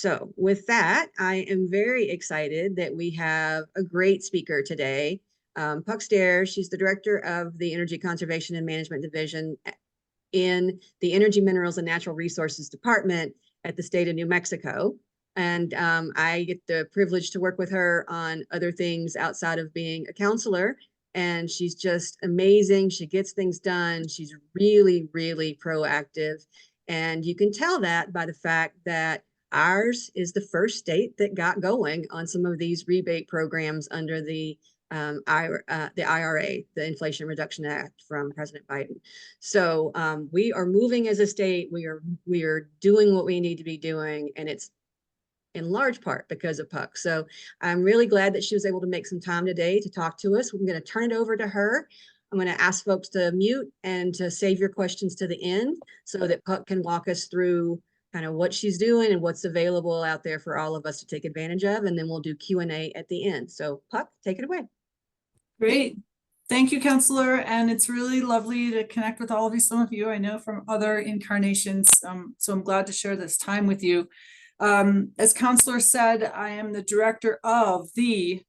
So with that, I am very excited that we have a great speaker today. Puck Stare, she's the director of the Energy Conservation and Management Division in the Energy, Minerals, and Natural Resources Department at the state of New Mexico. And I get the privilege to work with her on other things outside of being a counselor. And she's just amazing. She gets things done. She's really, really proactive. And you can tell that by the fact that ours is the first state that got going on some of these rebate programs under the IRA, the Inflation Reduction Act from President Biden. So we are moving as a state. We are doing what we need to be doing, and it's in large part because of Puck. So I'm really glad that she was able to make some time today to talk to us. I'm going to turn it over to her. I'm going to ask folks to mute and to save your questions to the end so that Puck can walk us through kind of what she's doing and what's available out there for all of us to take advantage of. And then we'll do Q&A at the end. So Puck, take it away. Great. Thank you, Councilor. And it's really lovely to connect with all of you. Some of you I know from other incarnations. So I'm glad to share this time with you. As Councilor said, I am the director of the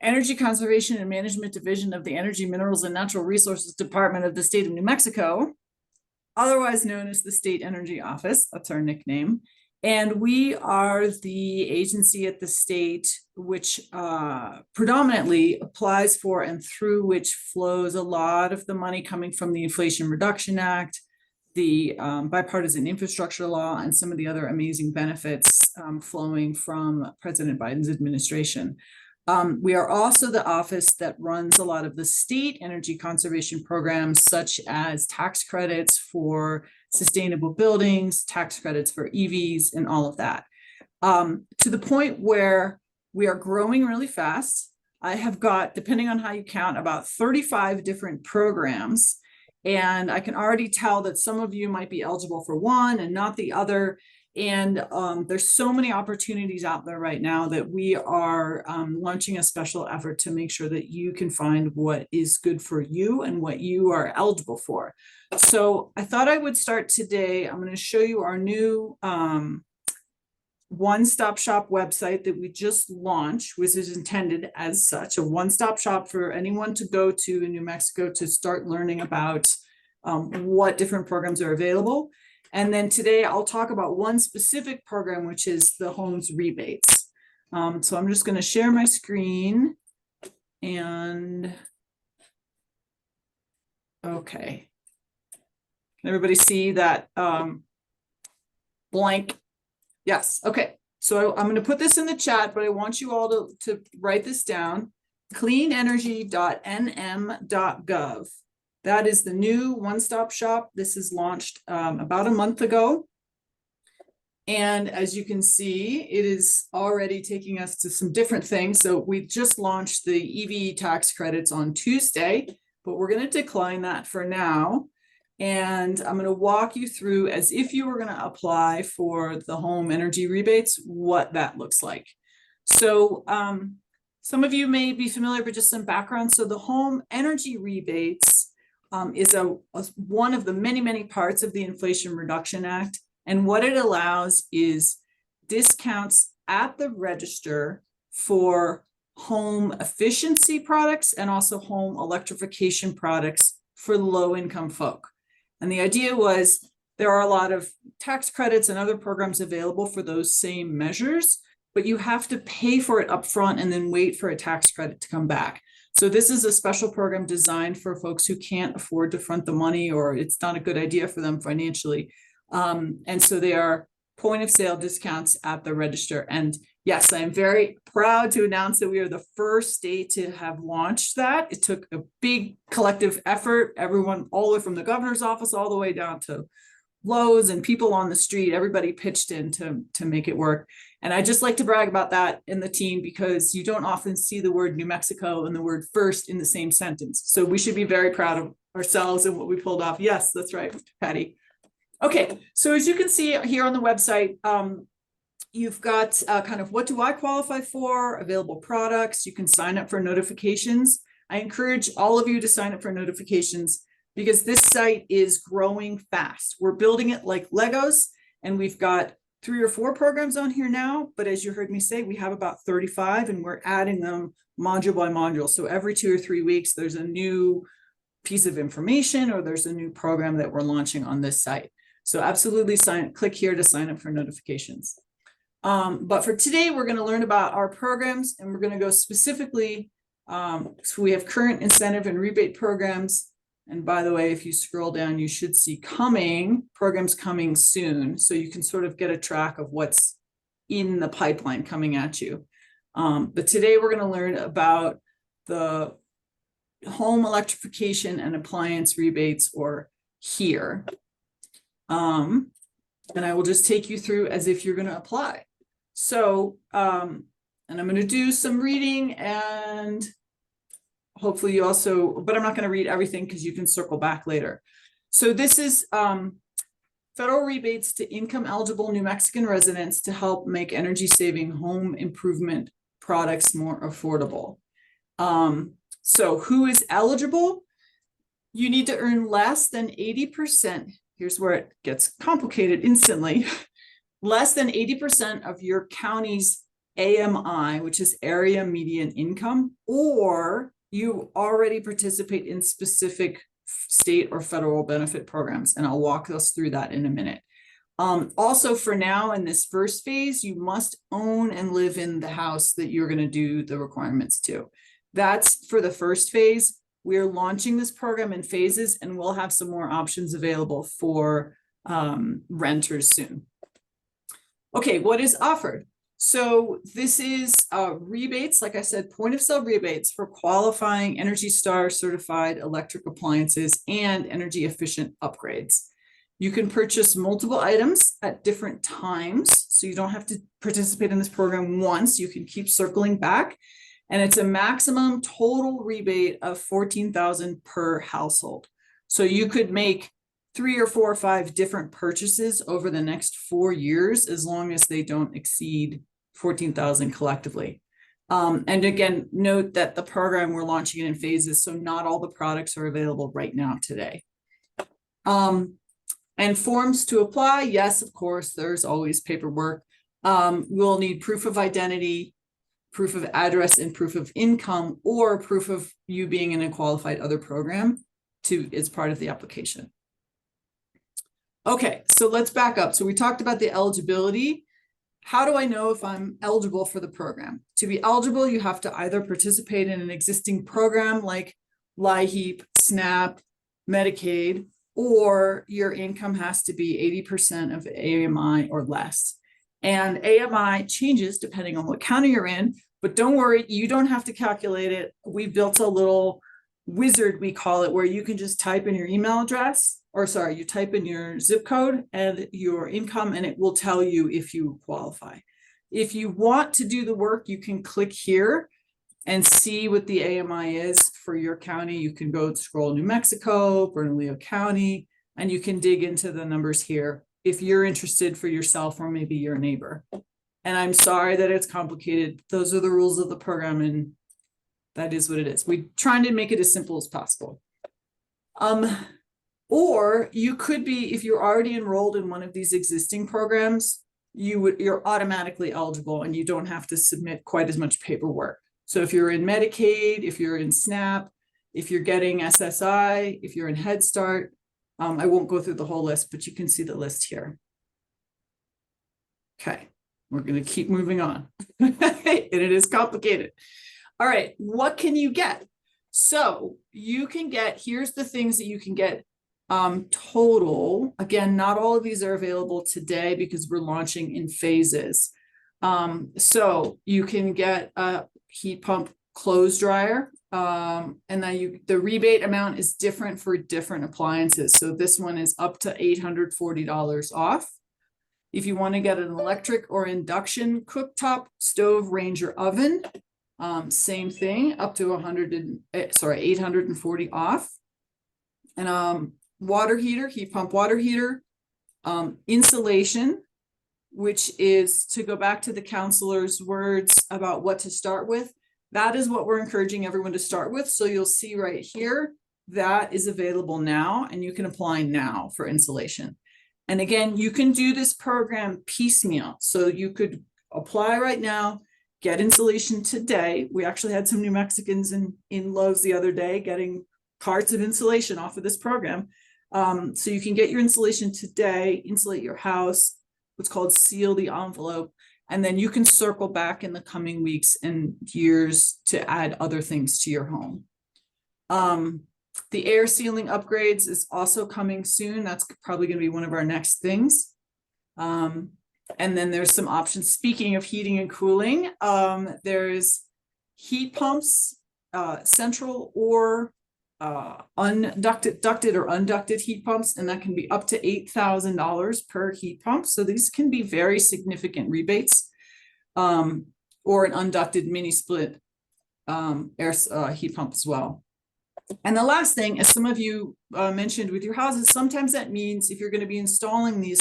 Energy Conservation and Management Division of the Energy, Minerals, and Natural Resources Department of the state of New Mexico, otherwise known as the State Energy Office. That's our nickname. And we are the agency at the state which predominantly applies for and through which flows a lot of the money coming from the Inflation Reduction Act, the bipartisan infrastructure law, and some of the other amazing benefits flowing from President Biden's administration. We are also the office that runs a lot of the state energy conservation programs, such as tax credits for sustainable buildings, tax credits for EVs, and all of that. To the point where we are growing really fast. I have got, depending on how you count, about 35 different programs. And I can already tell that some of you might be eligible for one and not the other. And there's so many opportunities out there right now that we are launching a special effort to make sure that you can find what is good for you and what you are eligible for. So I thought I would start today. I'm going to show you our new one-stop shop website that we just launched, which is intended as such, a one-stop shop for anyone to go to in New Mexico to start learning about what different programs are available. And then today I'll talk about one specific program, which is the homes rebates. So I'm just going to share my screen and okay. Can everybody see that blank? Yes. Okay. So I'm going to put this in the chat, but I want you all to write this down. cleanenergy.nm.gov. That is the new one-stop shop. This is launched about a month ago. And as you can see, it is already taking us to some different things. So we just launched the EV tax credits on Tuesday, but we're going to decline that for now. And I'm going to walk you through, as if you were going to apply for the home energy rebates, what that looks like. So some of you may be familiar with just some background. So the home energy rebates is one of the many parts of the Inflation Reduction Act. And what it allows is discounts at the register for home efficiency products and also home electrification products for low-income folk. And the idea was there are a lot of tax credits and other programs available for those same measures, but you have to pay for it upfront and then wait for a tax credit to come back. So this is a special program designed for folks who can't afford to front the money, or it's not a good idea for them financially. And so they are point of sale discounts at the register. And yes, I am very proud to announce that we are the first state to have launched that. It took a big collective effort, everyone, all the way from the governor's office, all the way down to Lowe's and people on the street, everybody pitched in to make it work. And I just like to brag about that in the team because you don't often see the word New Mexico and the word first in the same sentence. So we should be very proud of ourselves and what we pulled off. Yes, that's right, Patty. Okay, so as you can see here on the website, you've got kind of what do I qualify for, available products. You can sign up for notifications. I encourage all of you to sign up for notifications because this site is growing fast. We're building it like Legos, and we've got 3 or 4 programs on here now, but as you heard me say, we have about 35 and we're adding them module by module. So every 2 or 3 weeks, there's a new piece of information or there's a new program that we're launching on this site. So absolutely click here to sign up for notifications. But for today, we're going to learn about our programs and we're going to go specifically. So we have current incentive and rebate programs. And by the way, if you scroll down, you should see programs coming soon. So you can sort of get a track of what's in the pipeline coming at you. But today we're going to learn about the home electrification and appliance rebates, or HERE. And I will just take you through as if you're going to apply. So, and I'm going to do some reading and hopefully you also, but I'm not going to read everything because you can circle back later. So this is federal rebates to income eligible New Mexican residents to help make energy saving home improvement products more affordable. So who is eligible? You need to earn less than 80%. Here's where it gets complicated instantly. Less than 80% of your county's AMI, which is area median income, or you already participate in specific state or federal benefit programs. And I'll walk us through that in a minute. Also for now, in this first phase, you must own and live in the house that you're going to do the requirements to. That's for the first phase. We're launching this program in phases and we'll have some more options available for renters soon. Okay, what is offered? So this is rebates, like I said, point of sale rebates for qualifying Energy Star certified electric appliances and energy efficient upgrades. You can purchase multiple items at different times, so you don't have to participate in this program once. You can keep circling back. And it's a maximum total rebate of $14,000 per household. So you could make 3 or 4 or 5 different purchases over the next 4 years, as long as they don't exceed $14,000 collectively. And again, note that the program we're launching it in phases, so not all the products are available right now today. And forms to apply, yes, of course, there's always paperwork. We'll need proof of identity, proof of address, and proof of income, or proof of you being in a qualified other program as part of the application. Okay, so let's back up. So we talked about the eligibility. How do I know if I'm eligible for the program? To be eligible, you have to either participate in an existing program like LIHEAP, SNAP, Medicaid, or your income has to be 80% of AMI or less. And AMI changes depending on what county you're in, but don't worry, you don't have to calculate it. We built a little wizard, we call it, where you can just type in your email address, or sorry, you type in your zip code and your income, and it will tell you if you qualify. If you want to do the work, you can click here and see what the AMI is for your county. You can go scroll New Mexico, Bernalillo County, and you can dig into the numbers here if you're interested for yourself or maybe your neighbor. And I'm sorry that it's complicated. Those are the rules of the program, and that is what it is. We're trying to make it as simple as possible. Or you could be, if you're already enrolled in one of these existing programs, you're automatically eligible and you don't have to submit quite as much paperwork. So if you're in Medicaid, if you're in SNAP, if you're getting SSI, if you're in Head Start, I won't go through the whole list, but you can see the list here. Okay, we're going to keep moving on. And it is complicated. All right, what can you get? So you can get, here's the things that you can get total. Again, not all of these are available today because we're launching in phases. So you can get a heat pump clothes dryer. And then the rebate amount is different for different appliances. So this one is up to $840 off. If you want to get an electric or induction cooktop, stove, range, or oven, same thing, up to $840 off. And water heater, heat pump water heater, insulation, which is, to go back to the counselor's words about what to start with, that is what we're encouraging everyone to start with. So you'll see right here, that is available now, and you can apply now for insulation. And again, you can do this program piecemeal. So you could apply right now, get insulation today. We actually had some New Mexicans in Lowe's the other day getting carts of insulation off of this program. So you can get your insulation today, insulate your house, what's called seal the envelope, and then you can circle back in the coming weeks and years to add other things to your home. The air sealing upgrades is also coming soon. That's probably going to be one of our next things. And then there's some options. Speaking of heating and cooling, there's heat pumps, central or ducted or unducted heat pumps, and that can be up to $8,000 per heat pump. So these can be very significant rebates, or an unducted mini split heat pump as well. And the last thing, as some of you mentioned with your houses, sometimes that means if you're going to be installing these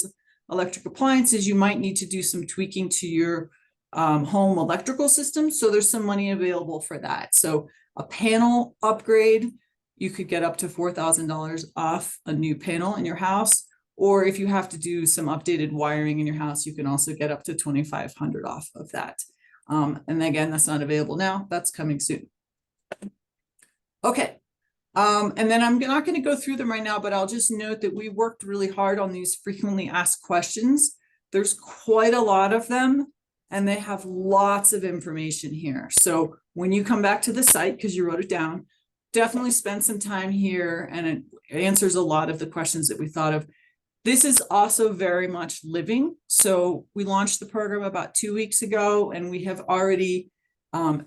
electric appliances, you might need to do some tweaking to your home electrical system. So there's some money available for that. So a panel upgrade, you could get up to $4,000 off a new panel in your house. Or if you have to do some updated wiring in your house, you can also get up to $2,500 off of that. And again, that's not available now. That's coming soon. Okay. And then I'm not going to go through them right now, but I'll just note that we worked really hard on these frequently asked questions. There's quite a lot of them, and they have lots of information here. So when you come back to the site, because you wrote it down, definitely spend some time here, and it answers a lot of the questions that we thought of. This is also very much living. So we launched the program about 2 weeks ago, and we have already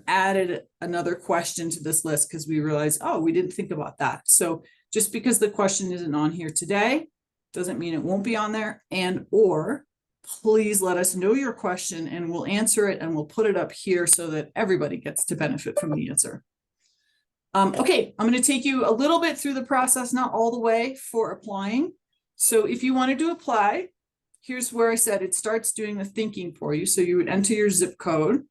added another question to this list because we realized, oh, we didn't think about that. So just because the question isn't on here today, doesn't mean it won't be on there. And or please let us know your question and we'll answer it, and we'll put it up here so that everybody gets to benefit from the answer. Okay, I'm going to take you a little bit through the process, not all the way, for applying. So if you wanted to apply, here's where I said it starts doing the thinking for you. So you would enter your zip code.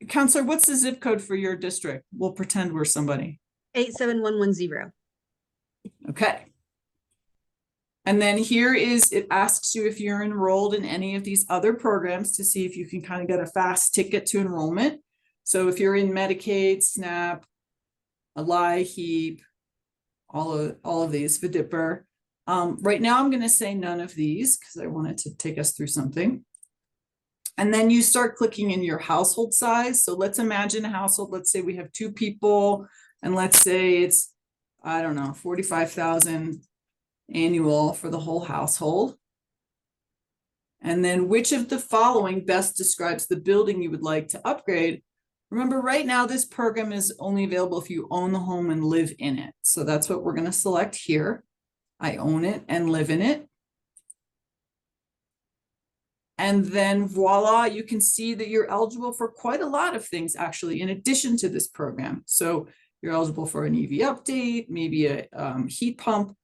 Counselor, what's the zip code for your district? We'll pretend we're somebody. 87110. Okay. And then here is, it asks you if you're enrolled in any of these other programs to see if you can kind of get a fast ticket to enrollment. So if you're in Medicaid, SNAP, HEAP, all of these, FDIPR. Right now I'm going to say none of these because I wanted to take us through something. And then you start clicking in your household size. So let's imagine a household. Let's say we have 2 people, and let's say it's, I don't know, 45,000 annual for the whole household. And then which of the following best describes the building you would like to upgrade? Remember, right now, this program is only available if you own the home and live in it. So that's what we're going to select here. I own it and live in it. And then voila, you can see that you're eligible for quite a lot of things, actually, in addition to this program. So you're eligible for an EV update, maybe a heat pump.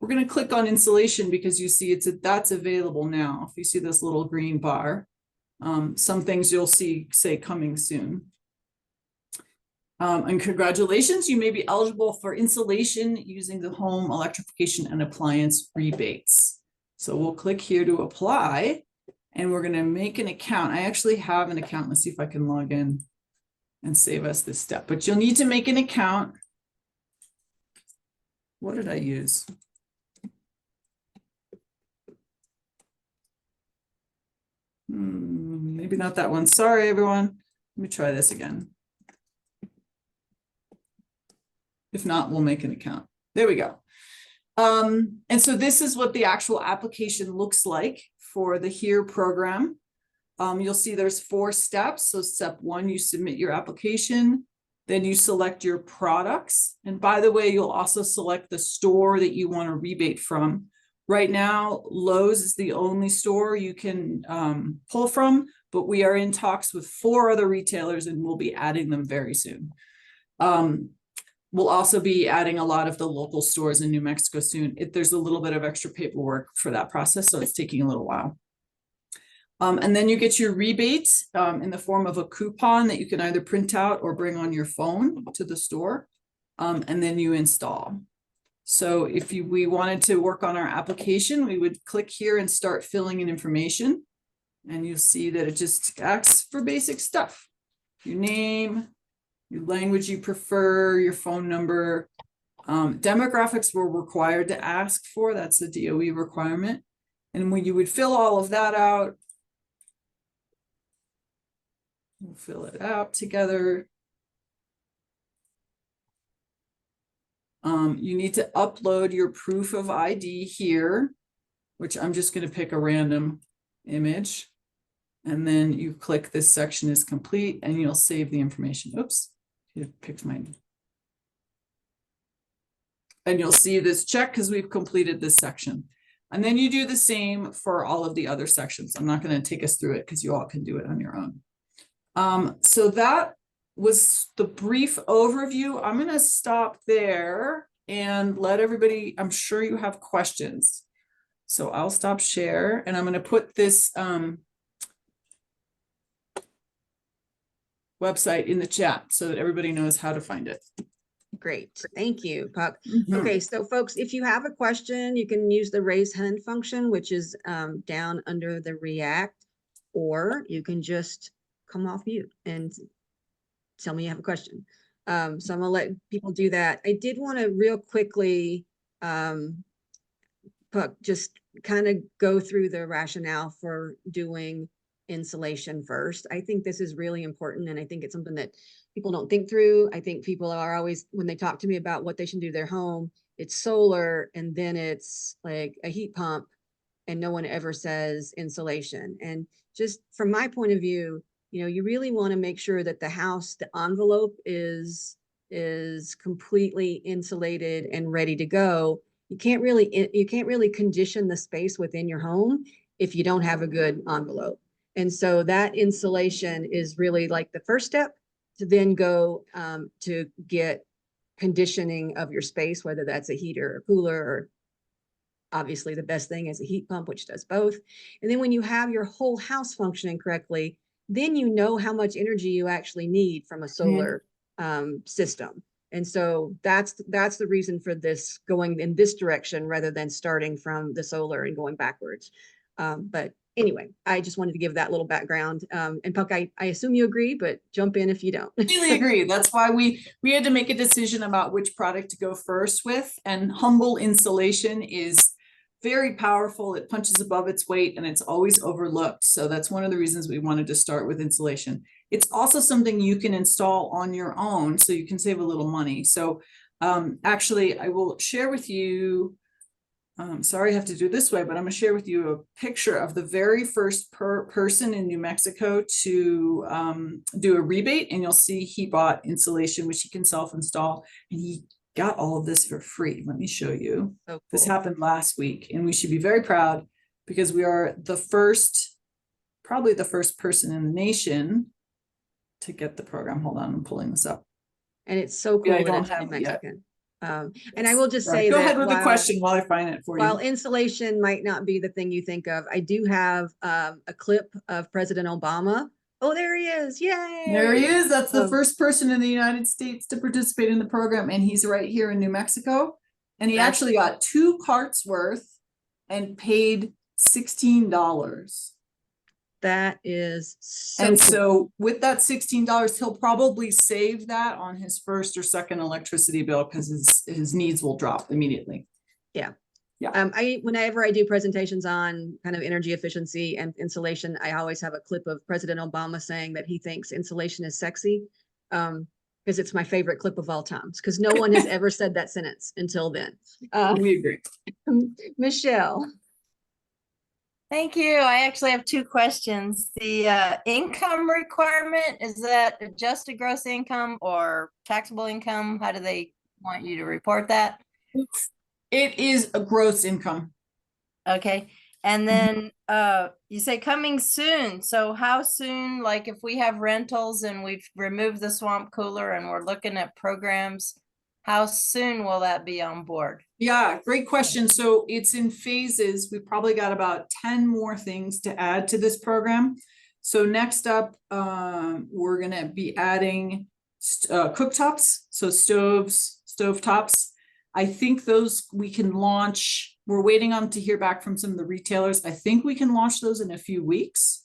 We're going to click on insulation because you see that's available now. If you see this little green bar, some things you'll see say coming soon. And congratulations, you may be eligible for insulation using the home electrification and appliance rebates. So we'll click here to apply. And we're going to make an account. I actually have an account. Let's see if I can log in and save us this step. But you'll need to make an account. What did I use? Maybe not that one. Sorry, everyone. Let me try this again. If not, we'll make an account. There we go. And so this is what the actual application looks like for the HERE program. You'll see there's 4 steps. So step 1, you submit your application, then you select your products. And by the way, you'll also select the store that you want to rebate from. Right now, Lowe's is the only store you can pull from, but we are in talks with 4 other retailers and we'll be adding them very soon. We'll also be adding a lot of the local stores in New Mexico soon. There's a little bit of extra paperwork for that process, so it's taking a little while. And then you get your rebate in the form of a coupon that you can either print out or bring on your phone to the store, and then you install. So if we wanted to work on our application, we would click here and start filling in information. And you'll see that it just asks for basic stuff. Your name, your language you prefer, your phone number. Demographics we're required to ask for. That's a DOE requirement. And when you would fill all of that out, we'll fill it out together. You need to upload your proof of ID here, which I'm just going to pick a random image. And then you click this section is complete and you'll save the information. Oops, it picked mine. And you'll see this check because we've completed this section. And then you do the same for all of the other sections. I'm not going to take us through it because you all can do it on your own. So that was the brief overview. I'm going to stop there and let everybody, I'm sure you have questions. So I'll stop share and I'm going to put this website in the chat so that everybody knows how to find it. Great. Thank you, Puck. Mhm. Okay, so folks, if you have a question, you can use the raise hand function, which is down under the React, or you can just come off mute and tell me you have a question. So I'm gonna let people do that. I did want to real quickly, Puck, just kind of go through the rationale for doing insulation first. I think this is really important, and I think it's something that people don't think through. I think people are always, when they talk to me about what they should do to their home, it's solar, and then it's like a heat pump, and no one ever says insulation. And just from my point of view, you know, you really want to make sure that the house, the envelope is completely insulated and ready to go. You can't really condition the space within your home if you don't have a good envelope. And so that insulation is really like the first step to then go to get conditioning of your space, whether that's a heater or cooler, or obviously the best thing is a heat pump, which does both. And then when you have your whole house functioning correctly, then you know how much energy you actually need from a solar system. And so that's the reason for this going in this direction rather than starting from the solar and going backwards. But anyway, I just wanted to give that little background. And Puck, I assume you agree, but jump in if you don't. Completely agree. That's why we had to make a decision about which product to go first with. And humble insulation is very powerful. It punches above its weight and it's always overlooked. So that's one of the reasons we wanted to start with insulation. It's also something you can install on your own, so you can save a little money. So actually, I will share with you. Sorry, I have to do it this way, but I'm going to share with you a picture of the very first person in New Mexico to do a rebate, and you'll see he bought insulation, which he can self-install, and he got all of this for free. Let me show you. Oh, cool. This happened last week, and we should be very proud because we are the first, probably the first person in the nation to get the program. Hold on, I'm pulling this up. And it's so cool. Yeah, I that don't it's have New it yet. Mexican. And I will just say Go that ahead with the question while I find it for you. While insulation might not be the thing you think of, I do have a clip of President Obama. Oh, there he is. Yay. There he is. That's the first person in the United States to participate in the program. And he's right here in New Mexico. And he actually got 2 carts worth and paid $16. That is so and cool. So with that $16, he'll probably save that on his first or second electricity bill because his needs will drop immediately. Yeah. Yeah. Whenever I do presentations on kind of energy efficiency and insulation, I always have a clip of President Obama saying that he thinks insulation is sexy, because it's my favorite clip of all times, because no one has ever said that sentence until then. We agree. Michelle. Thank you. I actually have 2 questions. The income requirement, is that adjusted gross income or taxable income? How do they want you to report that? It is a gross income. Okay. And then you say coming soon. So how soon, like if we have rentals and we've removed the swamp cooler and we're looking at programs, how soon will that be on board? Yeah, great question. So it's in phases. We've probably got about 10 more things to add to this program. So next up, we're going to be adding cooktops, so stovetops. I think those we can launch. We're waiting on to hear back from some of the retailers. I think we can launch those in a few weeks.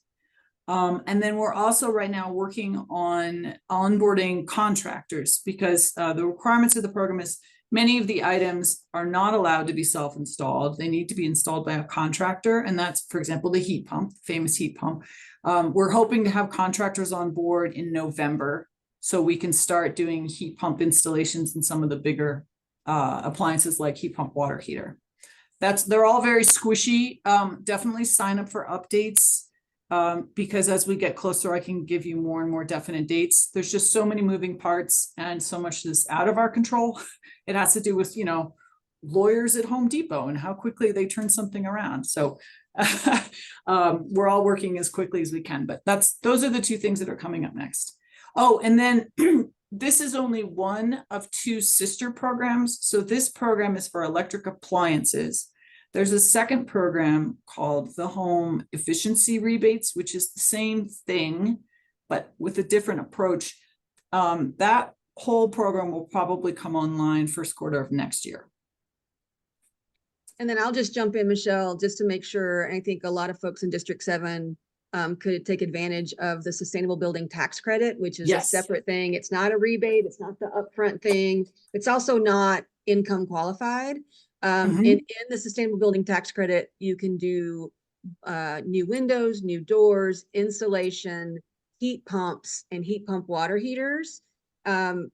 And then we're also right now working on onboarding contractors, because the requirements of the program is many of the items are not allowed to be self-installed. They need to be installed by a contractor. And that's, for example, the heat pump, famous heat pump. We're hoping to have contractors on board in November, so we can start doing heat pump installations in some of the bigger appliances like heat pump water heater. They're all very squishy. Definitely sign up for updates, because as we get closer, I can give you more and more definite dates. There's just so many moving parts and so much that's out of our control. It has to do with, you know, lawyers at Home Depot and how quickly they turn something around. So we're all working as quickly as we can, but those are the two things that are coming up next. Oh, and then this is only one of two sister programs. So this program is for electric appliances. There's a second program called the Home Efficiency Rebates, which is the same thing, but with a different approach. That whole program will probably come online first quarter of next year. And then I'll just jump in, Michelle, just to make sure. And I think a lot of folks in District 7 could take advantage of the Sustainable Building Tax Credit, which is Yes. a separate thing. It's not a rebate. It's not the upfront thing. It's also not income qualified. In the Sustainable Building Tax Credit, you can do new windows, new doors, insulation, heat pumps, and heat pump water heaters. And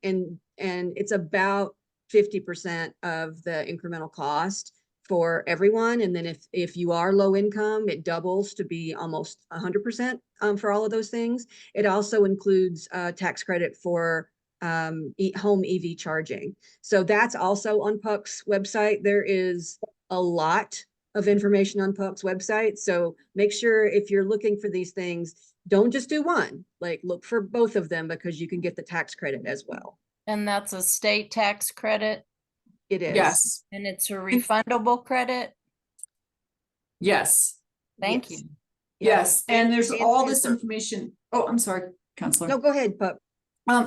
it's about 50% of the incremental cost for everyone. And then if you are low income, it doubles to be almost 100% for all of those things. It also includes tax credit for home EV charging. So that's also on PUC's website. There is a lot of information on PUC's website. So make sure if you're looking for these things, don't just do one, like look for both of them, because you can get the tax credit as well. And that's a state tax credit, It is. Yes. and it's a refundable credit. Yes. Thank Yes. you. Yes. And there's all this super. information. Oh, I'm sorry, Councilor. No, go ahead, PUC.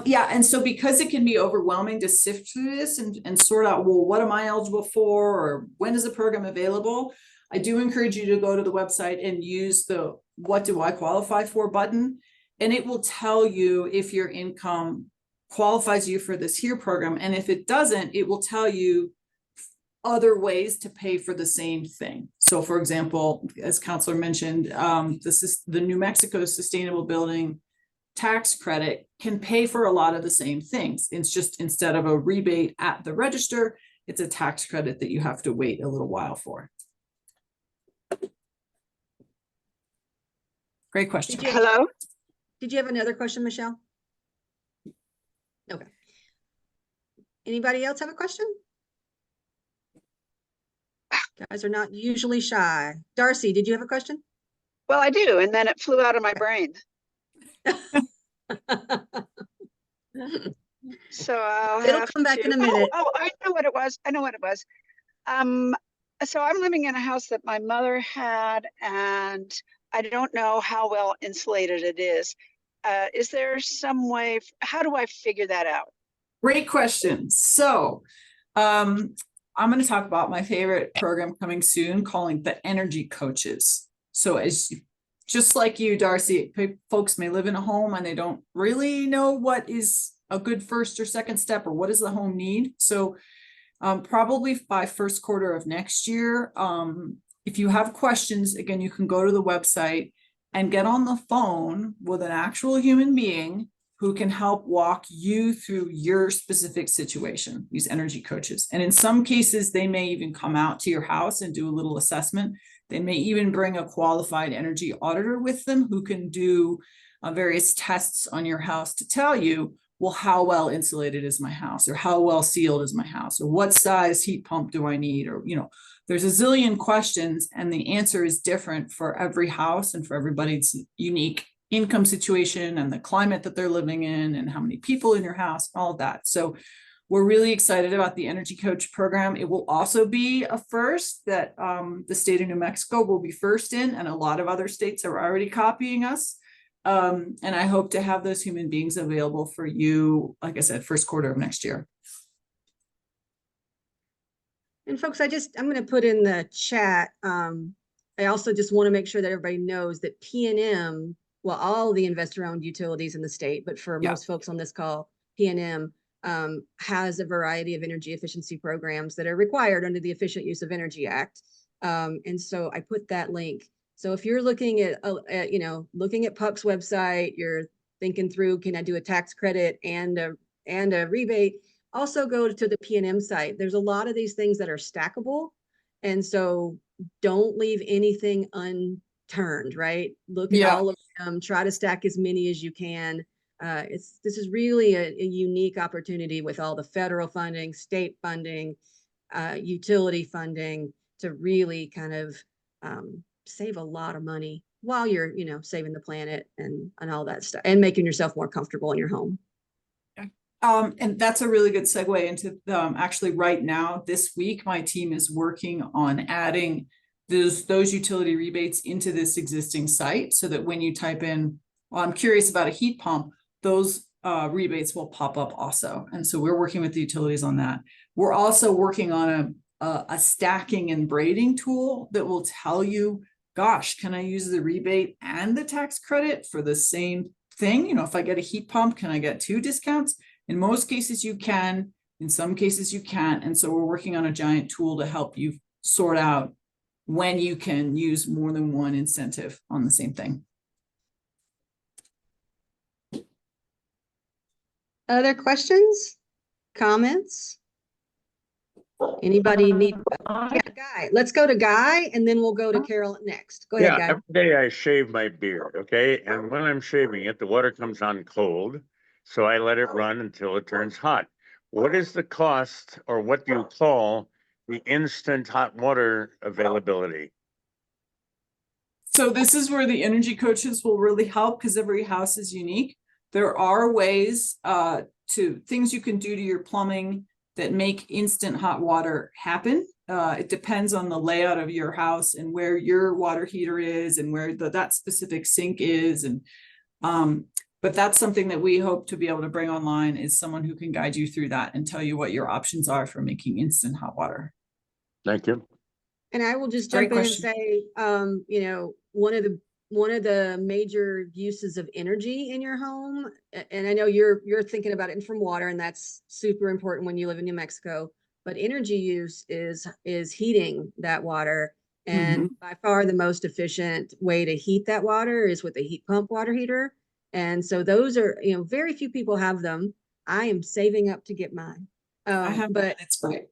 Yeah, and so because it can be overwhelming to sift through this and sort out, well, what am I eligible for, or when is the program available? I do encourage you to go to the website and use the "What do I qualify for" button, and it will tell you if your income qualifies you for this here program. And if it doesn't, it will tell you other ways to pay for the same thing. So for example, as Councilor mentioned, this is the New Mexico Sustainable Building Tax Credit can pay for a lot of the same things. It's just, instead of a rebate at the register, it's a tax credit that you have to wait a little while for. Great question. Hello? Did you have another question, Michelle? Okay. Anybody else have a question? Guys are not usually shy. Darcy, did you have a question? Well, I do, and then it flew out of my brain. So I'll It'll have come back to... in a minute. Oh, I know what it was. I know what it was. So I'm living in a house that my mother had, and I don't know how well insulated it is. Is there some way, how do I figure that out? Great question. So I'm going to talk about my favorite program coming soon, calling the Energy Coaches. So just like you, Darcy, folks may live in a home and they don't really know what is a good first or second step, or what does the home need. So probably by first quarter of next year, if you have questions, again, you can go to the website and get on the phone with an actual human being who can help walk you through your specific situation, these energy coaches. And in some cases, they may even come out to your house and do a little assessment. They may even bring a qualified energy auditor with them who can do various tests on your house to tell you, well, how well insulated is my house, or how well sealed is my house, or what size heat pump do I need? Or, you know, there's a zillion questions, and the answer is different for every house and for everybody's unique income situation and the climate that they're living in and how many people in your house, all of that. So we're really excited about the Energy Coach program. It will also be a first that the state of New Mexico will be first in, and a lot of other states are already copying us. And I hope to have those human beings available for you, like I said, first quarter of next year. And folks, I'm going to put in the chat. I also just want to make sure that everybody knows that PNM, well, all the investor-owned utilities in the state, but for most folks on this call, PNM has a variety of energy efficiency programs that are required under the Efficient Use of Energy Act. And so I put that link. So if you're looking at looking at PUC's website, you're thinking through, can I do a tax credit and a rebate? Also go to the PNM site. There's a lot of these things that are stackable. And so don't leave anything unturned, right? Look at all of them, try to stack as many as you can. This is really a unique opportunity with all the federal funding, state funding, utility funding to really kind of save a lot of money while you're, saving the planet and all that stuff and making yourself more comfortable in your home. And that's a really good segue into actually right now, this week, my team is working on adding those utility rebates into this existing site so that when you type in, well, I'm curious about a heat pump, those rebates will pop up also. And so we're working with the utilities on that. We're also working on a stacking and braiding tool that will tell you, gosh, can I use the rebate and the tax credit for the same thing? If I get a heat pump, can I get 2 discounts? In most cases you can, in some cases you can't. And so we're working on a giant tool to help you sort out when you can use more than one incentive on the same thing. Other questions, comments? Anybody need? Yeah, Guy. Let's go to Guy and then we'll go to Carol next. Go ahead, Guy. Every day I shave my beard, okay? And when I'm shaving it, the water comes on cold. So I let it run until it turns hot. What is the cost, or what do you call the instant hot water availability? So this is where the energy coaches will really help because every house is unique. There are ways things you can do to your plumbing that make instant hot water happen. It depends on the layout of your house and where your water heater is and where that specific sink is. And but that's something that we hope to be able to bring online, is someone who can guide you through that and tell you what your options are for making instant hot water. Thank you. And I will just jump in and say, one of the major uses of energy in your home, and I know you're thinking about it from water, and that's super important when you live in New Mexico, but energy use is heating that water. And by far the most efficient way to heat that water is with a heat pump water heater. And so those are, very few people have them. I am saving up to get mine. I have, but it's great.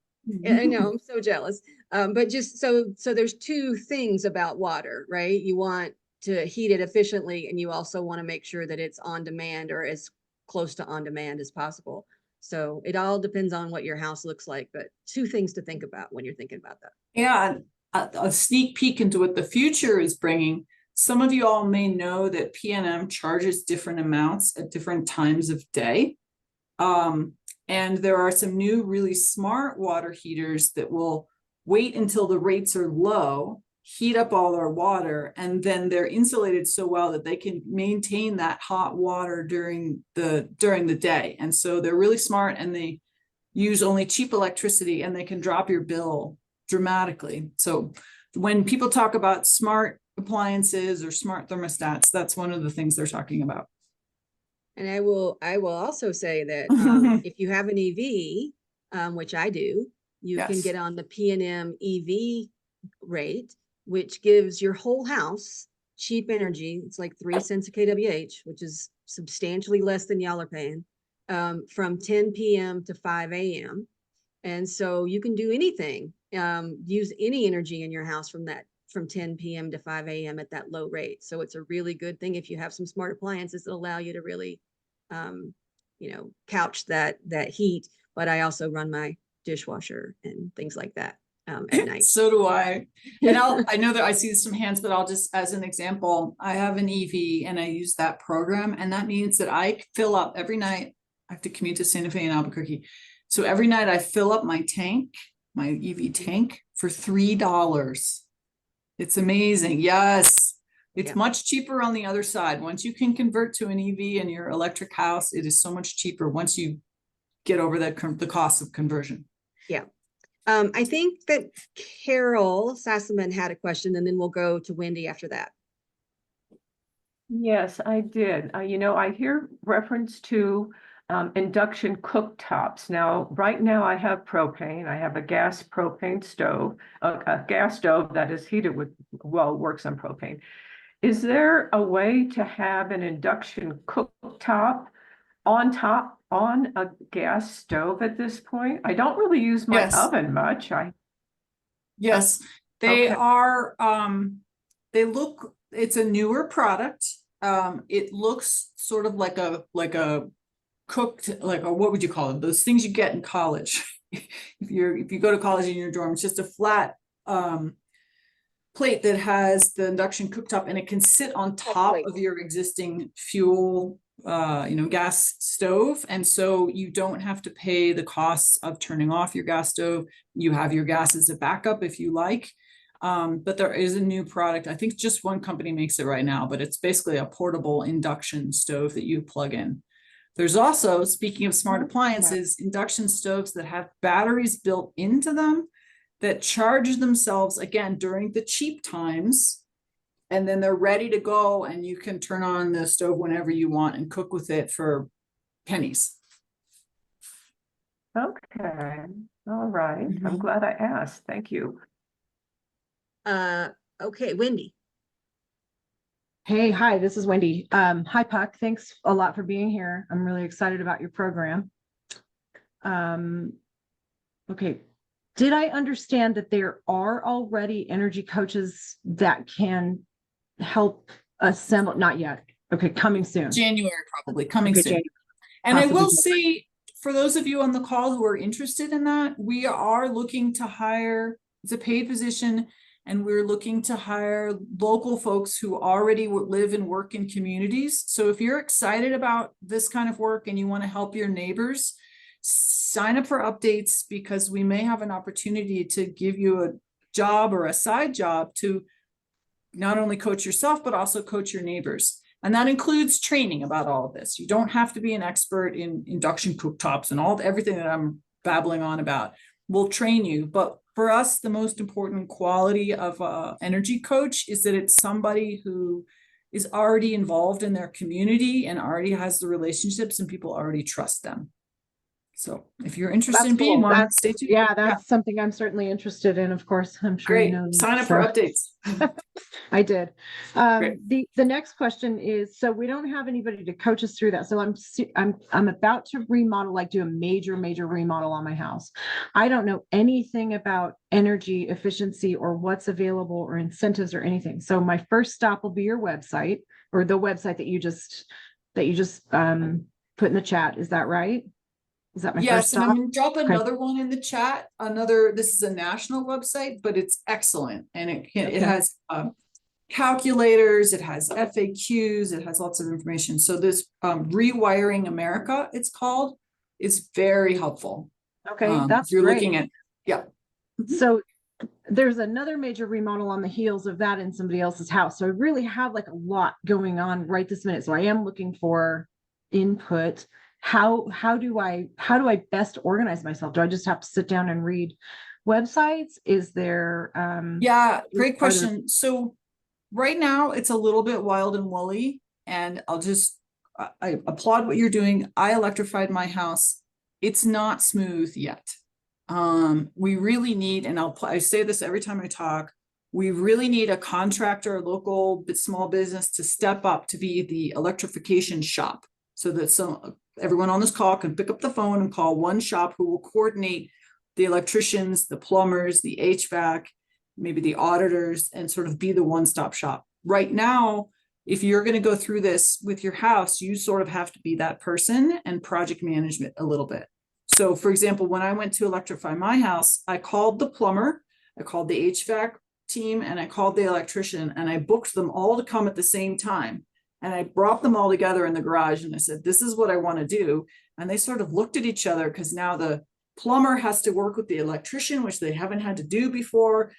I know, I'm so jealous. But just so there's 2 things about water, right? You want to heat it efficiently, and you also want to make sure that it's on demand or as close to on demand as possible. So it all depends on what your house looks like, but 2 things to think about when you're thinking about that. Yeah, a sneak peek into what the future is bringing. Some of you all may know that PNM charges different amounts at different times of day. And there are some new really smart water heaters that will wait until the rates are low, heat up all our water, and then they're insulated so well that they can maintain that hot water during the day. And so they're really smart, and they use only cheap electricity, and they can drop your bill dramatically. So when people talk about smart appliances or smart thermostats, that's one of the things they're talking about. And I will also say that if you have an EV, which I do, you can get on the PNM EV rate, which gives your whole house cheap energy. It's like 3 cents a kWh, which is substantially less than y'all are paying, from 10 p.m. to 5 a.m. And so you can do anything, use any energy in your house from 10 p.m. to 5 a.m. at that low rate. So it's a really good thing if you have some smart appliances that allow you to really, couch that heat. But I also run my dishwasher and things like that at night. So do I. And I know that I see some hands, but I'll just, as an example, I have an EV and I use that program. And that means that I fill up every night. I have to commute to Santa Fe and Albuquerque. So every night I fill up my tank, my EV tank, for $3. It's amazing. Yes. It's much cheaper on the other side. Once you can convert to an EV in your electric house, it is so much cheaper once you get over the cost of conversion. Yeah. I think that Carol Sassaman had a question, and then we'll go to Wendy after that. Yes, I did. I hear reference to induction cooktops. Now, right now I have propane. I have a gas propane stove, a gas stove that is heated with, well, works on propane. Is there a way to have an induction cooktop on a gas stove at this point? I don't really use my Yes. oven much. Yes, they Okay. are, it's a newer product. It looks sort of like a cooked, what would you call it? Those things you get in college. If you go to college in your dorm, it's just a flat, plate that has the induction cooktop, and it can sit on top plate. of your existing fuel, gas stove. And so you don't have to pay the costs of turning off your gas stove. You have your gas as a backup if you like. But there is a new product. I think just one company makes it right now, but it's basically a portable induction stove that you plug in. There's also, speaking of smart appliances, induction stoves that have batteries built into them that charge themselves again during the cheap times, and then they're ready to go, and you can turn on the stove whenever you want and cook with it for pennies. Okay. All right. I'm Mhm. glad I asked. Thank you. Okay, Wendy. Hey, hi, this is Wendy. Hi, Puck. Thanks a lot for being here. I'm really excited about your program. Okay. Did I understand that there are already energy coaches that can help assemble? Not yet. Okay, coming soon. January, probably coming Okay, soon. January. And I Possibly will January. say, for those of you on the call who are interested in that, we are looking to hire, it's a paid position, and we're looking to hire local folks who already live and work in communities. So if you're excited about this kind of work and you want to help your neighbors, sign up for updates, because we may have an opportunity to give you a job or a side job to not only coach yourself, but also coach your neighbors. And that includes training about all of this. You don't have to be an expert in induction cooktops and everything that I'm babbling on about. We'll train you. But for us, the most important quality of an energy coach is that it's somebody who is already involved in their community and already has the relationships, and people already trust them. So if you're interested That's in being cool. one, stay tuned. Yeah, that's something I'm certainly interested in, of course. I'm sure Great. you know. that, Sign up for so. updates. I did. Great. The next question is, so we don't have anybody to coach us through that. So I'm about to remodel, like do a major remodel on my house. I don't know anything about energy efficiency or what's available or incentives or anything. So my first stop will be your website, or the website that you just put in the chat. Is that right? Is that my first Yes, and I'm stop? gonna drop Okay. another one in the chat. This is a national website, but it's excellent. And it Okay. has calculators, it has FAQs, it has lots of information. So this Rewiring America, it's called, is very helpful. Okay, that's If you're great. looking at, yeah. So there's another major remodel on the heels of that in somebody else's house. So I really have like a lot going on right this minute. So I am looking for input. How do I best organize myself? Do I just have to sit down and read websites? Is there Yeah, great are there- question. So right now it's a little bit wild and woolly, and I applaud what you're doing. I electrified my house. It's not smooth yet. We really need, and I say this every time I talk, we really need a contractor, a local small business to step up to be the electrification shop, so that everyone on this call can pick up the phone and call one shop who will coordinate the electricians, the plumbers, the HVAC, maybe the auditors, and sort of be the one-stop shop. Right now, if you're going to go through this with your house, you sort of have to be that person and project management a little bit. So for example, when I went to electrify my house, I called the plumber, I called the HVAC team, and I called the electrician, and I booked them all to come at the same time. And I brought them all together in the garage, and I said, this is what I want to do. And they sort of looked at each other, because now the plumber has to work with the electrician, which they haven't had to do before.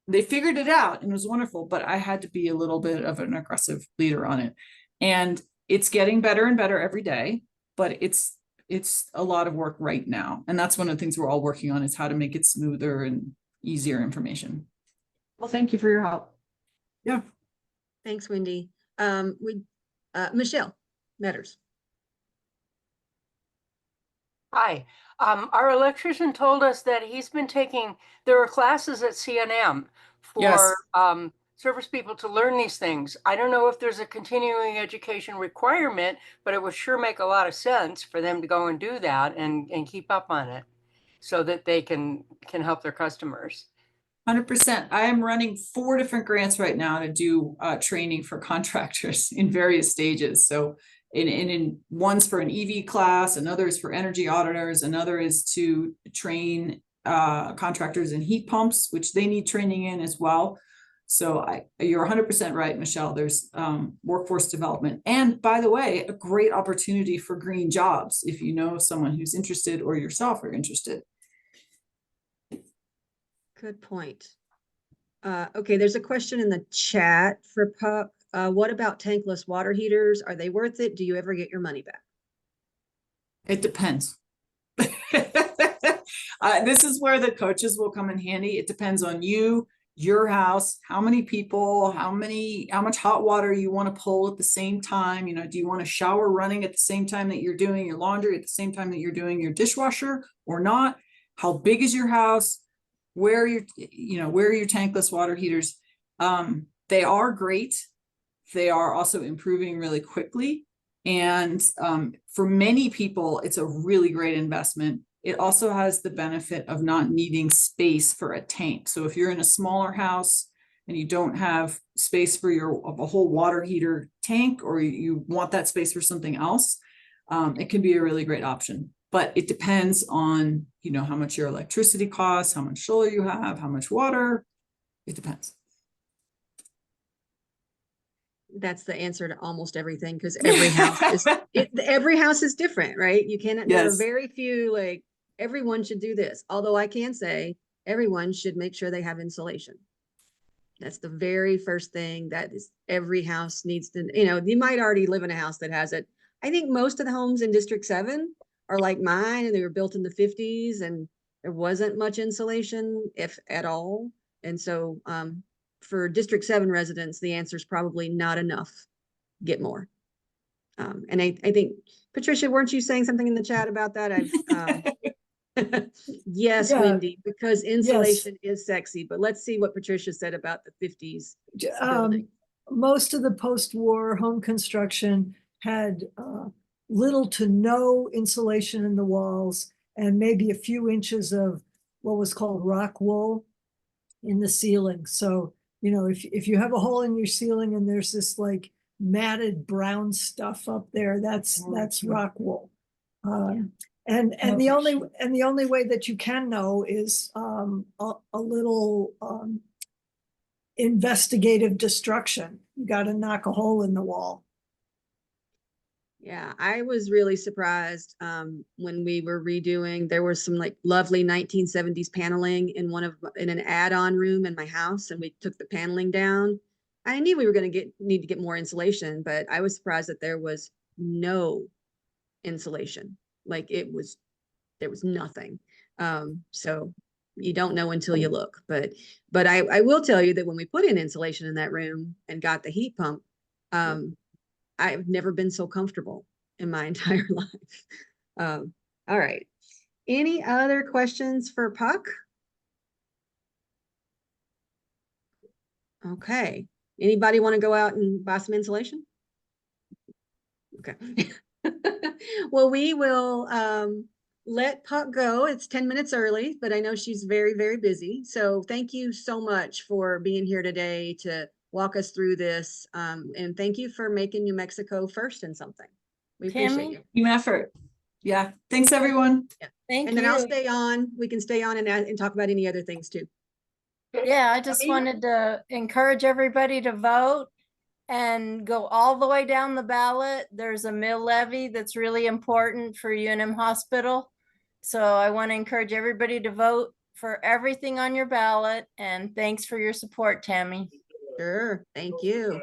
They figured it out, and it was wonderful, but I had to be a little bit of an aggressive leader on it. And it's getting better and better every day, but it's it's a lot of work right now. And that's one of the things we're all working on, is how to make it smoother and easier information. Well, thank you for your help. Yeah. Thanks, Wendy. Michelle Metters. Hi, our electrician told us that he's been taking, there are classes at CNM Yes. for service people to learn these things. I don't know if there's a continuing education requirement, but it would sure make a lot of sense for them to go and do that and keep up on it so that they can help their customers. 100%. I am running 4 different grants right now to do training for contractors in various stages. So in one's for an EV class, another is for energy auditors, another is to train contractors in heat pumps, which they need training in as well. So you're 100% right, Michelle. There's workforce development. And by the way, a great opportunity for green jobs if you know someone who's interested or yourself are interested. Good point. Okay, there's a question in the chat for Puck. What about tankless water heaters? Are they worth it? Do you ever get your money back? It depends. This is where the coaches will come in handy. It depends on you, your house, how many people, how much hot water you want to pull at the same time. You know, do you want a shower running at the same time that you're doing your laundry, at the same time that you're doing your dishwasher or not? How big is your house? Where are your tankless water heaters? They are great. They are also improving really quickly. And for many people, it's a really great investment. It also has the benefit of not needing space for a tank. So if you're in a smaller house and you don't have space for a whole water heater tank, or you want that space for something else, it can be a really great option. But it depends on, how much your electricity costs, how much solar you have, how much water. It depends. That's the answer to almost everything, because every house every house is different, right? You cannot, there are very few, like, everyone should do this. Although I can say everyone should make sure they have insulation. That's the very first thing that is, every house needs to, you might already live in a house that has it. I think most of the homes in District 7 are like mine, and they were built in the 50s, and there wasn't much insulation, if at all. And so for District 7 residents, the answer is probably not enough. Get more. And I think, Patricia, weren't you saying something in the chat about that? Yes, Yeah. Wendy, because insulation is sexy, but let's see what Patricia said about the 50s building. Most of the post-war home construction had little to no insulation in the walls, and maybe a few inches of what was called rock wool in the ceiling. So, if you have a hole in your ceiling and there's this like matted brown stuff up there, that's rock wool. And the only way that you can know is a little investigative destruction. You got to knock a hole in the wall. Yeah, I was really surprised when we were redoing. There was some like lovely 1970s paneling in an add-on room in my house, and we took the paneling down. I knew we were going to need to get more insulation, but I was surprised that there was no insulation. Like there was nothing. So you don't know until you look. But I will tell you that when we put in insulation in that room and got the heat pump, I've never been so comfortable in my entire life. All right. Any other questions for Puck? Okay. Anybody want to go out and buy some insulation? Okay. Well, we will let Puck go. It's 10 minutes early, but I know she's very, very busy. So thank you so much for being here today to walk us through this. And thank you for making New Mexico first in something. We appreciate you. Team effort. Yeah. Thanks, everyone. Yeah. Thank And you. then I'll stay on. We can stay on and talk about any other things too. Yeah, I just wanted to encourage everybody to vote and go all the way down the ballot. There's a mill levy that's really important for UNM Hospital. So I want to encourage everybody to vote for everything on your ballot. And thanks for your support, Tammy. Sure. Thank you.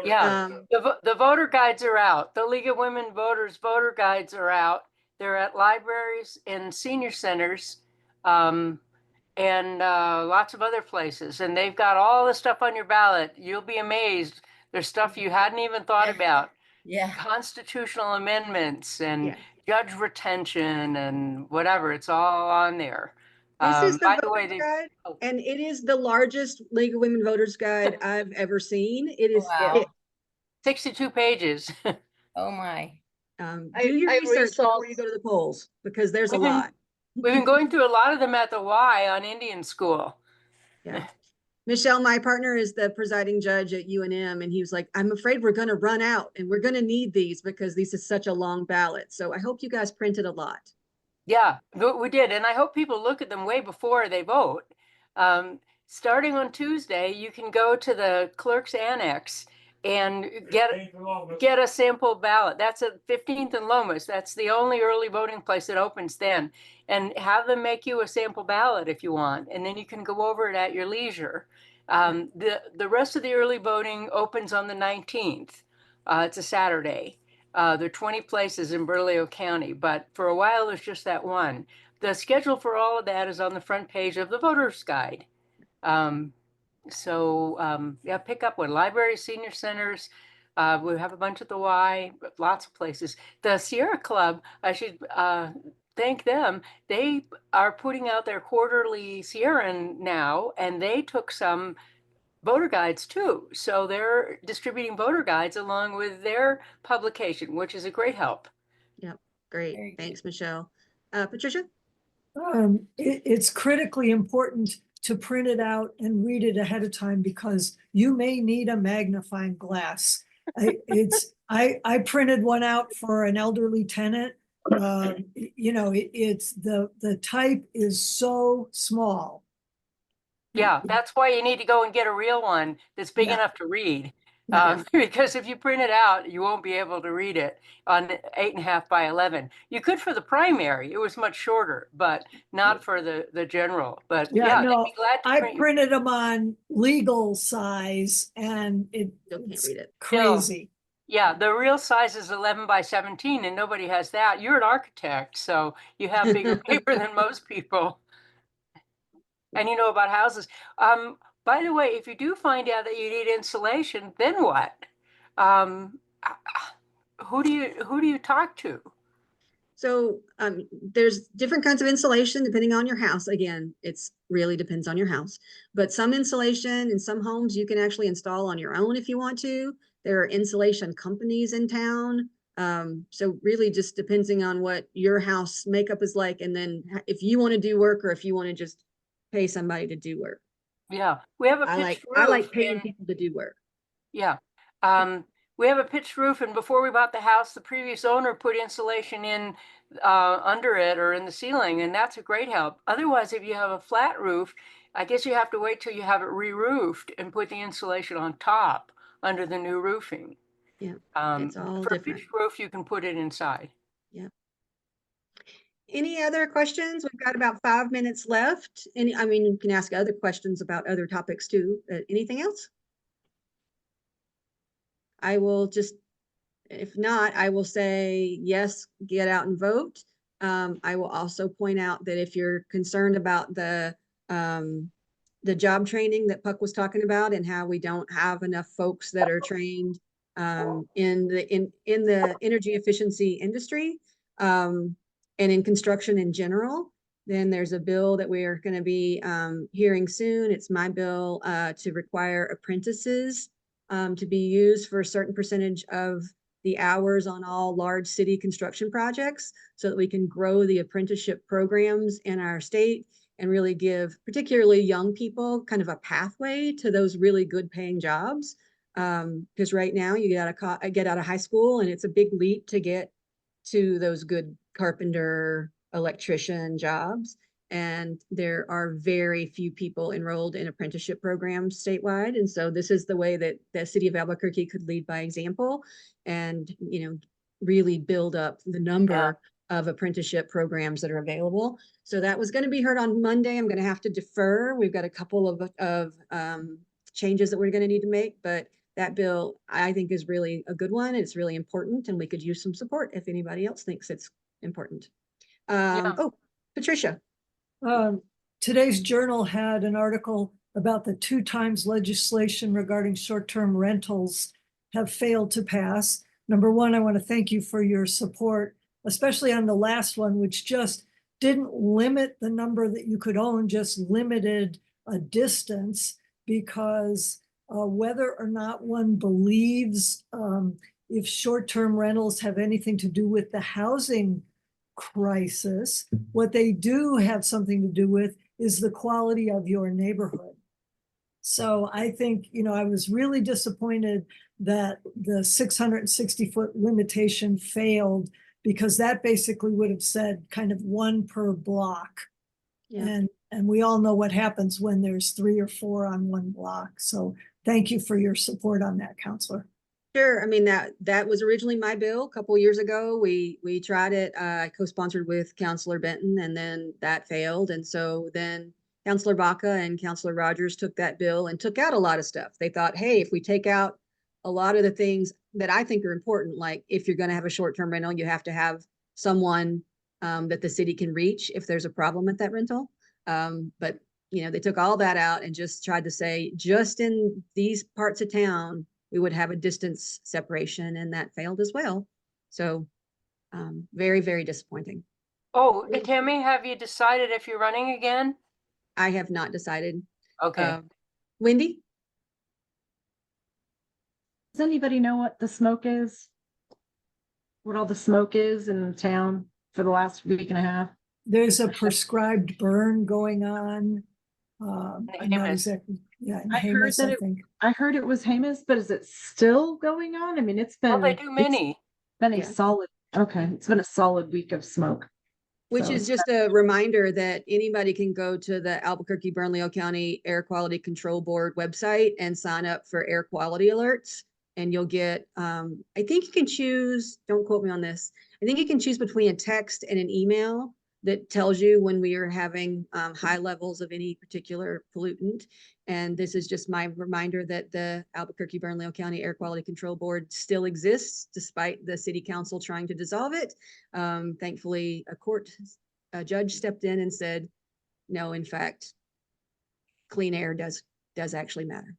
Yeah, the voter guides are out. The League of Women Voters voter guides are out. They're at libraries and senior centers, and lots of other places. And they've got all the stuff on your ballot. You'll be amazed. There's stuff you hadn't even thought about. Yeah. Constitutional amendments and Yeah. judge retention and whatever. It's all on there. This is the By the way, voters they guide, oh. and it is the largest League of Women Voters Guide I've ever seen. It is Wow. thick. 62 pages. Oh my. Do your I research before resolved- you go to the polls, because there's a We've been- lot. We've been going through a lot of them at the Y on Indian School. Yeah. Michelle, my partner, is the presiding judge at UNM, and he was like, I'm afraid we're going to run out and we're going to need these because this is such a long ballot. So I hope you guys printed a lot. Yeah, we did. And I hope people look at them way before they vote. Starting on Tuesday, you can go to the clerk's annex and get a sample ballot. That's at 15th and Lomas. That's the only early voting place that opens then. And have them make you a sample ballot if you want. And then you can go over it at your leisure. The rest of the early voting opens on the 19th. It's a Saturday. There are 20 places in Bernalillo County, but for a while there's just that one. The schedule for all of that is on the front page of the voter's guide. Yeah, pick up one. Libraries, senior centers. We have a bunch at the Y, lots of places. The Sierra Club, I should thank them. They are putting out their quarterly Sierra now, and they took some voter guides too. So they're distributing voter guides along with their publication, which is a great help. Yep. Great. Very good. Thanks, Michelle. Patricia? It's critically important to print it out and read it ahead of time because you may need a magnifying glass. I printed one out for an elderly tenant. It's the type is so small. Yeah, that's why you need to go and get a real one that's big Yeah. enough to read. Yeah. Because if you print it out, you won't be able to read it on 8.5 by 11. You could for the primary, it was much shorter, but not for the general. But yeah, no, they'd be glad to I print you. printed them on legal size and Still can't it's read it. crazy. Yeah, the real size is 11 by 17 and nobody has that. You're an architect, so you have bigger paper than most people. And you know about houses. By the way, if you do find out that you need insulation, then what? Who do you talk to? So there's different kinds of insulation depending on your house. Again, it's really depends on your house. But some insulation in some homes you can actually install on your own if you want to. There are insulation companies in town. So really just depending on what your house makeup is like. And then if you want to do work or if you want to just pay somebody to do work. Yeah, we have a pitched roof. I like paying and- people to do work. Yeah. We have a pitched roof, and before we bought the house, the previous owner put insulation in under it or in the ceiling, and that's a great help. Otherwise, if you have a flat roof, I guess you have to wait till you have it re-roofed and put the insulation on top under the new roofing. Yeah, it's all for a different. pitched roof, you can put it inside. Any other questions? We've got about 5 minutes left. You can ask other questions about other topics too. Anything else? I will just, if not, I will say, yes, get out and vote. I will also point out that if you're concerned about the job training that Puck was talking about and how we don't have enough folks that are trained in the energy efficiency industry, and in construction in general, then there's a bill that we are going to be hearing soon. It's my bill to require apprentices to be used for a certain percentage of the hours on all large city construction projects so that we can grow the apprenticeship programs in our state and really give particularly young people kind of a pathway to those really good paying jobs. Because right now you get out of high school and it's a big leap to get to those good carpenter, electrician jobs. And there are very few people enrolled in apprenticeship programs statewide. And so this is the way that the city of Albuquerque could lead by example and, really build up the number of apprenticeship programs that are available. So that was going to be heard on Monday. I'm going to have to defer. We've got a couple of changes that we're going to need to make, but that bill I think is really a good one. It's really important and we could use some support if anybody else thinks it's important. Yeah. Oh, Patricia. Today's Journal had an article about the 2 times legislation regarding short-term rentals have failed to pass. Number one, I want to thank you for your support, especially on the last one, which just didn't limit the number that you could own, just limited a distance, because whether or not one believes if short-term rentals have anything to do with the housing crisis, what they do have something to do with is the quality of your neighborhood. So I think, I was really disappointed that the 660-foot limitation failed, because that basically would have said kind of 1 per block. Yeah. And we all know what happens when there's 3 or 4 on 1 block. So thank you for your support on that, Councilor. Sure. I mean, that was originally my bill a couple years ago. We tried it. I co-sponsored with Councilor Benton, and then that failed. And so then Councilor Baca and Councilor Rogers took that bill and took out a lot of stuff. They thought, hey, if we take out a lot of the things that I think are important, like if you're going to have a short-term rental, you have to have someone that the city can reach if there's a problem at that rental. But they took all that out and just tried to say, just in these parts of town, we would have a distance separation, and that failed as well. So very, very disappointing. Oh, Tammy, have you decided if you're running again? I have not decided. Okay. Wendy? Does anybody know what the smoke is? What all the smoke is in the town for the last week and a half? There's a prescribed burn going on. I'm not Hamas. exactly, yeah, in I heard Hamas, that I it- think. I heard it was Hamas, but is it still going on? I mean, it's Oh, been, they do many. been a Yeah. solid, okay, it's been a solid week of smoke. Which So is it's- just a reminder that anybody can go to the Albuquerque Bernalillo County Air Quality Control Board website and sign up for air quality alerts. And you'll get, I think you can choose, don't quote me on this, I think you can choose between a text and an email that tells you when we are having high levels of any particular pollutant. And this is just my reminder that the Albuquerque Bernalillo County Air Quality Control Board still exists despite the city council trying to dissolve it. Thankfully, a judge stepped in and said, no, in fact, clean air does actually matter.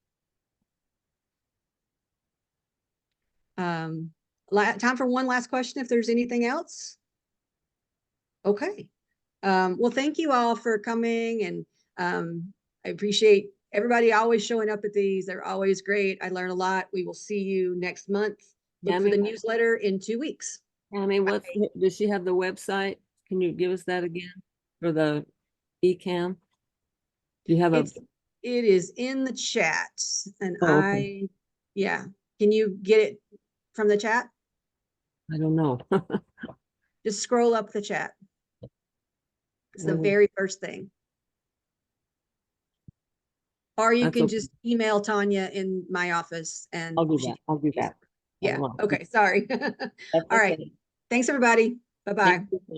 Time for one last question if there's anything else. Okay. Well, thank you all for coming, and I appreciate everybody always showing up at these. They're always great. I learn a lot. We will see you next month. Look for the newsletter in 2 weeks. Tammy, does she have the website? Can you give us that again for the eCam? Do you have a? It is in the chat, and Oh, okay. yeah. Can you get it from the chat? I don't know. Just scroll up the chat. It's the Oh. very first thing. Or you That's can okay. just email Tanya in my office and I'll do she that. I'll do can- that. Yeah. Hold on. Okay. Sorry. That's All right. okay. Thanks, everybody. Bye-bye. Thank you.